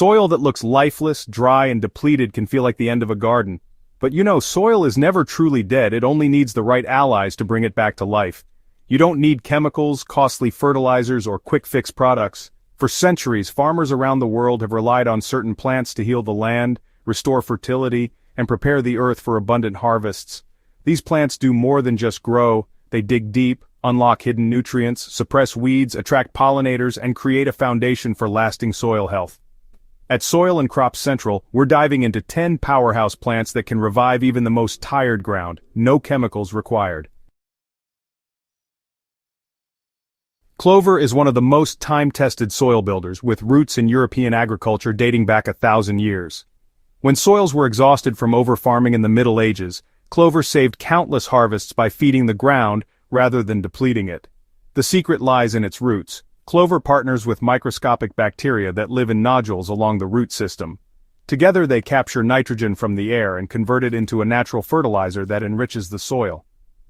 Soil that looks lifeless, dry, and depleted can feel like the end of a garden. But you know, soil is never truly dead, it only needs the right allies to bring it back to life. You don't need chemicals, costly fertilizers, or quick-fix products. For centuries, farmers around the world have relied on certain plants to heal the land, restore fertility, and prepare the earth for abundant harvests. These plants do more than just grow, they dig deep, unlock hidden nutrients, suppress weeds, attract pollinators, and create a foundation for lasting soil health. At Soil and Crop Central, we're diving into 10 powerhouse plants that can revive even the most tired ground, no chemicals required. Clover is one of the most time-tested soil builders, with roots in European agriculture dating back 1,000 years. When soils were exhausted from over-farming in the Middle Ages, clover saved countless harvests by feeding the ground rather than depleting it. The secret lies in its roots. Clover partners with microscopic bacteria that live in nodules along the root system. Together they capture nitrogen from the air and convert it into a natural fertilizer that enriches the soil.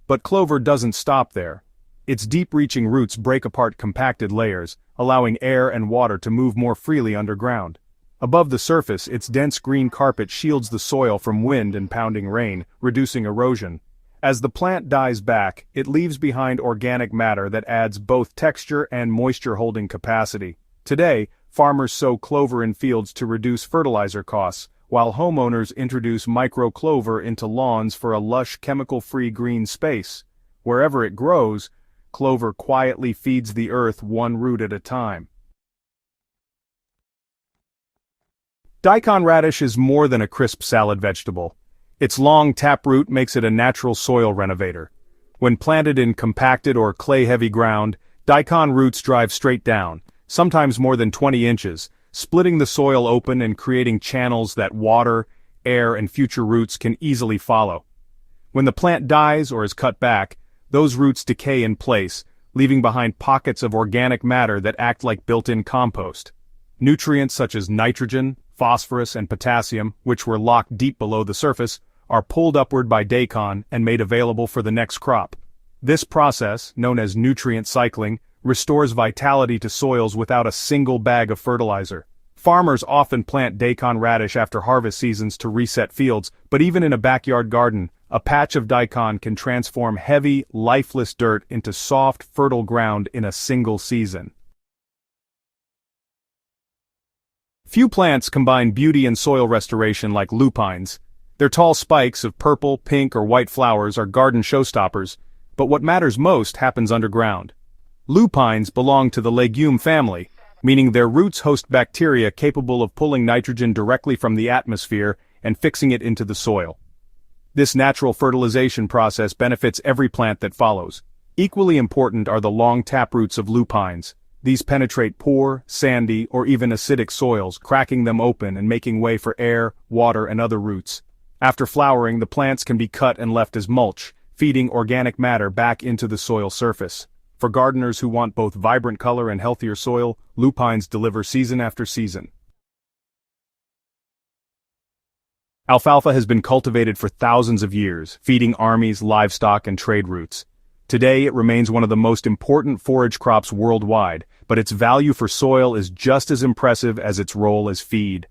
But clover doesn't stop there. Its deep-reaching roots break apart compacted layers, allowing air and water to move more freely underground. Above the surface, its dense green carpet shields the soil from wind and pounding rain, reducing erosion. As the plant dies back, it leaves behind organic matter that adds both texture and moisture-holding capacity. Today, farmers sow clover in fields to reduce fertilizer costs, while homeowners introduce micro-clover into lawns for a lush, chemical-free green space. Wherever it grows, clover quietly feeds the earth one root at a time. Daikon radish is more than a crisp salad vegetable. Its long taproot makes it a natural soil renovator. When planted in compacted or clay-heavy ground, daikon roots drive straight down, sometimes more than 20 inches, splitting the soil open and creating channels that water, air, and future roots can easily follow. When the plant dies or is cut back, those roots decay in place, leaving behind pockets of organic matter that act like built-in compost. Nutrients such as nitrogen, phosphorus, and potassium, which were locked deep below the surface, are pulled upward by daikon and made available for the next crop. This process, known as nutrient cycling, restores vitality to soils without a single bag of fertilizer. Farmers often plant daikon radish after harvest seasons to reset fields, but even in a backyard garden, a patch of daikon can transform heavy, lifeless dirt into soft, fertile ground in a single season. Few plants combine beauty and soil restoration like lupines. Their tall spikes of purple, pink, or white flowers are garden showstoppers, but what matters most happens underground. Lupines belong to the legume family, meaning their roots host bacteria capable of pulling nitrogen directly from the atmosphere and fixing it into the soil. This natural fertilization process benefits every plant that follows. Equally important are the long taproots of lupines. These penetrate poor, sandy, or even acidic soils, cracking them open and making way for air, water, and other roots. After flowering, the plants can be cut and left as mulch, feeding organic matter back into the soil surface. For gardeners who want both vibrant color and healthier soil, lupines deliver season after season. Alfalfa has been cultivated for thousands of years, feeding armies, livestock, and trade routes. Today it remains one of the most important forage crops worldwide, but its value for soil is just as impressive as its role as feed.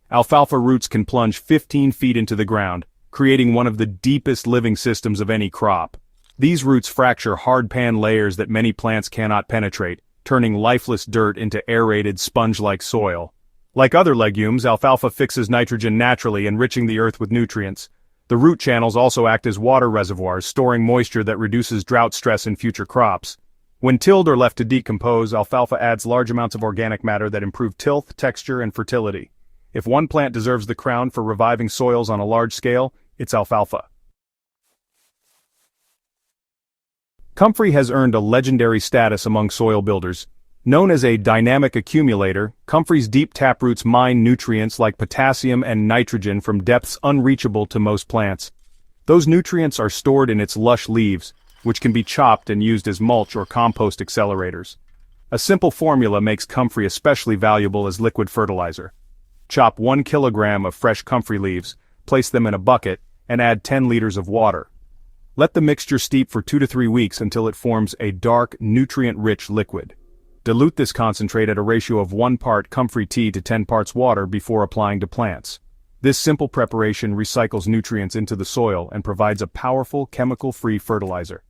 Alfalfa roots can plunge 15 feet into the ground, creating one of the deepest living systems of any crop. These roots fracture hard-pan layers that many plants cannot penetrate, turning lifeless dirt into aerated, sponge-like soil. Like other legumes, alfalfa fixes nitrogen naturally, enriching the earth with nutrients. The root channels also act as water reservoirs, storing moisture that reduces drought stress in future crops. When tilled or left to decompose, alfalfa adds large amounts of organic matter that improve tilth, texture, and fertility. If one plant deserves the crown for reviving soils on a large scale, it's alfalfa. Comfrey has earned a legendary status among soil builders. Known as a dynamic accumulator, Comfrey's deep taproots mine nutrients like potassium and nitrogen from depths unreachable to most plants. Those nutrients are stored in its lush leaves, which can be chopped and used as mulch or compost accelerators. A simple formula makes Comfrey especially valuable as liquid fertilizer. Chop 1 kilogram of fresh comfrey leaves, place them in a bucket, and add 10 liters of water. Let the mixture steep for 2 to 3 weeks until it forms a dark, nutrient-rich liquid. Dilute this concentrate at a ratio of 1 part Comfrey tea to 10 parts water before applying to plants. This simple preparation recycles nutrients into the soil and provides a powerful, chemical-free fertilizer.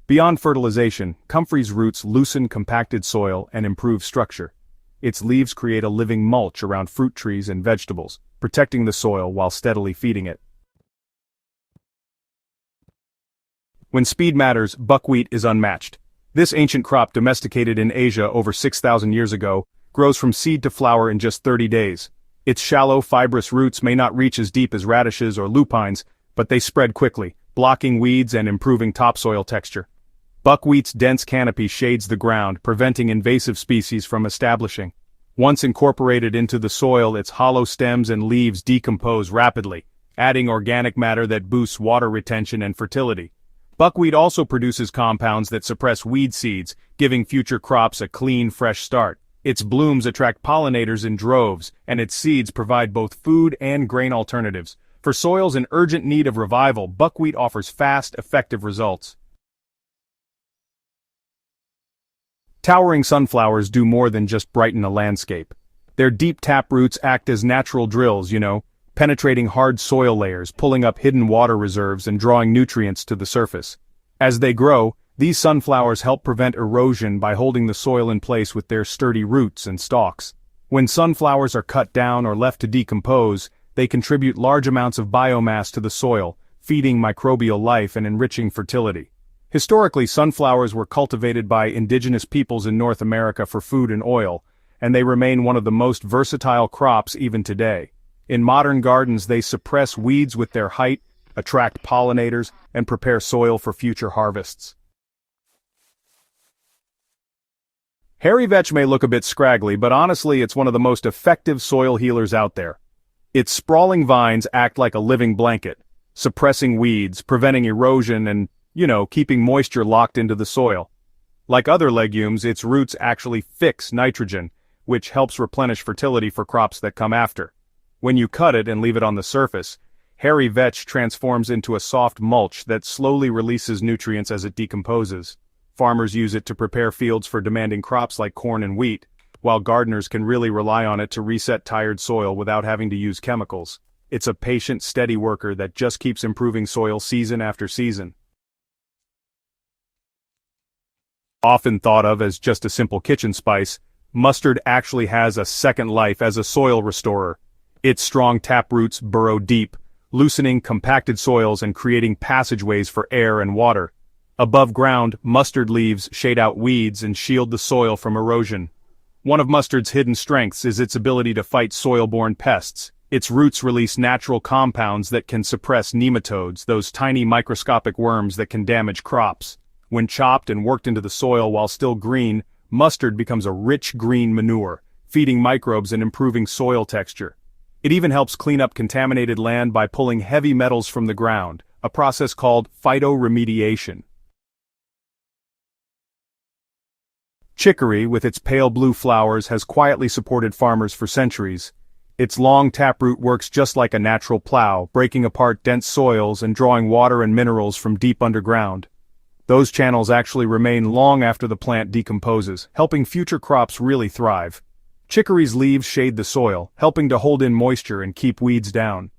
Beyond fertilization, Comfrey's roots loosen compacted soil and improve structure. Its leaves create a living mulch around fruit trees and vegetables, protecting the soil while steadily feeding it. When speed matters, buckwheat is unmatched. This ancient crop, domesticated in Asia over 6,000 years ago, grows from seed to flower in just 30 days. Its shallow, fibrous roots may not reach as deep as radishes or lupines, but they spread quickly, blocking weeds and improving topsoil texture. Buckwheat's dense canopy shades the ground, preventing invasive species from establishing. Once incorporated into the soil, its hollow stems and leaves decompose rapidly, adding organic matter that boosts water retention and fertility. Buckwheat also produces compounds that suppress weed seeds, giving future crops a clean, fresh start. Its blooms attract pollinators in droves, and its seeds provide both food and grain alternatives. For soils in urgent need of revival, buckwheat offers fast, effective results. Towering sunflowers do more than just brighten a landscape. Their deep tap roots act as natural drills, penetrating hard soil layers, pulling up hidden water reserves and drawing nutrients to the surface. As they grow, these sunflowers help prevent erosion by holding the soil in place with their sturdy roots and stalks. When sunflowers are cut down or left to decompose, they contribute large amounts of biomass to the soil, feeding microbial life and enriching fertility. Historically, sunflowers were cultivated by indigenous peoples in North America for food and oil, and they remain one of the most versatile crops even today. In modern gardens, they suppress weeds with their height, attract pollinators, and prepare soil for future harvests. Hairy vetch may look a bit scraggly, but honestly it's one of the most effective soil healers out there. Its sprawling vines act like a living blanket, suppressing weeds, preventing erosion, and, keeping moisture locked into the soil. Like other legumes, its roots actually fix nitrogen, which helps replenish fertility for crops that come after. When you cut it and leave it on the surface, hairy vetch transforms into a soft mulch that slowly releases nutrients as it decomposes. Farmers use it to prepare fields for demanding crops like corn and wheat, while gardeners can really rely on it to reset tired soil without having to use chemicals. It's a patient, steady worker that just keeps improving soil season after season. Often thought of as just a simple kitchen spice, mustard actually has a second life as a soil restorer. Its strong taproots burrow deep, loosening compacted soils and creating passageways for air and water. Above ground, mustard leaves shade out weeds and shield the soil from erosion. One of mustard's hidden strengths is its ability to fight soil-borne pests. Its roots release natural compounds that can suppress nematodes, those tiny microscopic worms that can damage crops. When chopped and worked into the soil while still green, mustard becomes a rich green manure, feeding microbes and improving soil texture. It even helps clean up contaminated land by pulling heavy metals from the ground, a process called phytoremediation. Chicory, with its pale blue flowers, has quietly supported farmers for centuries. Its long taproot works just like a natural plow, breaking apart dense soils and drawing water and minerals from deep underground. Those channels actually remain long after the plant decomposes, helping future crops really thrive. Chicory's leaves shade the soil, helping to hold in moisture and keep weeds down.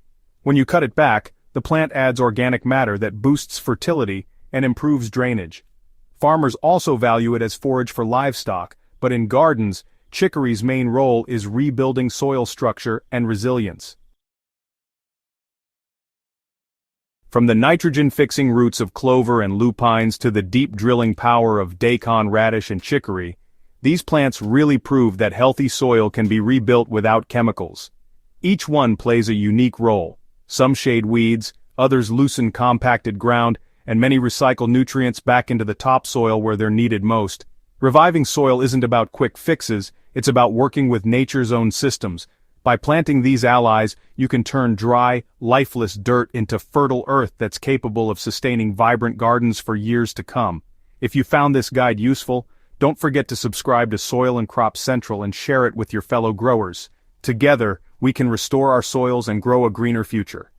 When you cut it back, the plant adds organic matter that boosts fertility and improves drainage. Farmers also value it as forage for livestock, but in gardens, chicory's main role is rebuilding soil structure and resilience. From the nitrogen-fixing roots of clover and lupines to the deep drilling power of daikon, radish, and chicory, these plants really prove that healthy soil can be rebuilt without chemicals. Each one plays a unique role. Some shade weeds, others loosen compacted ground, and many recycle nutrients back into the topsoil where they're needed most. Reviving soil isn't about quick fixes, it's about working with nature's own systems. By planting these allies, you can turn dry, lifeless dirt into fertile earth that's capable of sustaining vibrant gardens for years to come. If you found this guide useful, don't forget to subscribe to Soil and Crop Central and share it with your fellow growers. Together, we can restore our soils and grow a greener future.